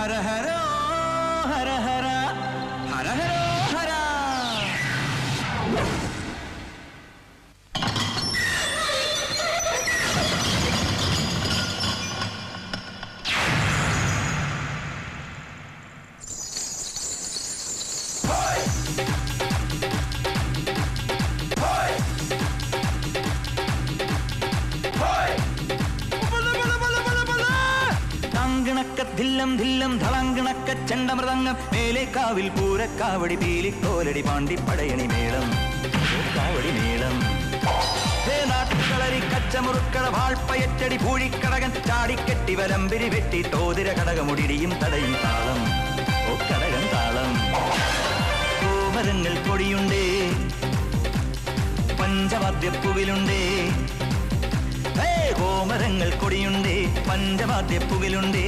ഹര ഹരോ ഹര ഹര ഹര ഹരോ ഹര. ധില്ലം ധില്ലം ധളങ്കണക്ക ചെണ്ടമൃതങ്ങം മേലേക്കാവിൽ പൂരക്കാവടി പീലിക്കോലടി പാണ്ടിപ്പടയണി മേളം കാവടി മേളം. നാട്ടുകളരി കച്ചമുറുക്കള വാൾപ്പയറ്റടി പൂഴിക്കടകൻ ചാടിക്കെട്ടി വലമ്പിരി വെട്ടി തോതിര കടകമുടിയും തടയും താളം ഓ കടകൻ താളം. കോമരങ്ങൾ കൊടിയുണ്ടേ പഞ്ചവാദ്യപ്പുവിലുണ്ടേ കോമരങ്ങൾ കൊടിയുണ്ടേ പഞ്ചവാദ്യപ്പുവിലുണ്ടേ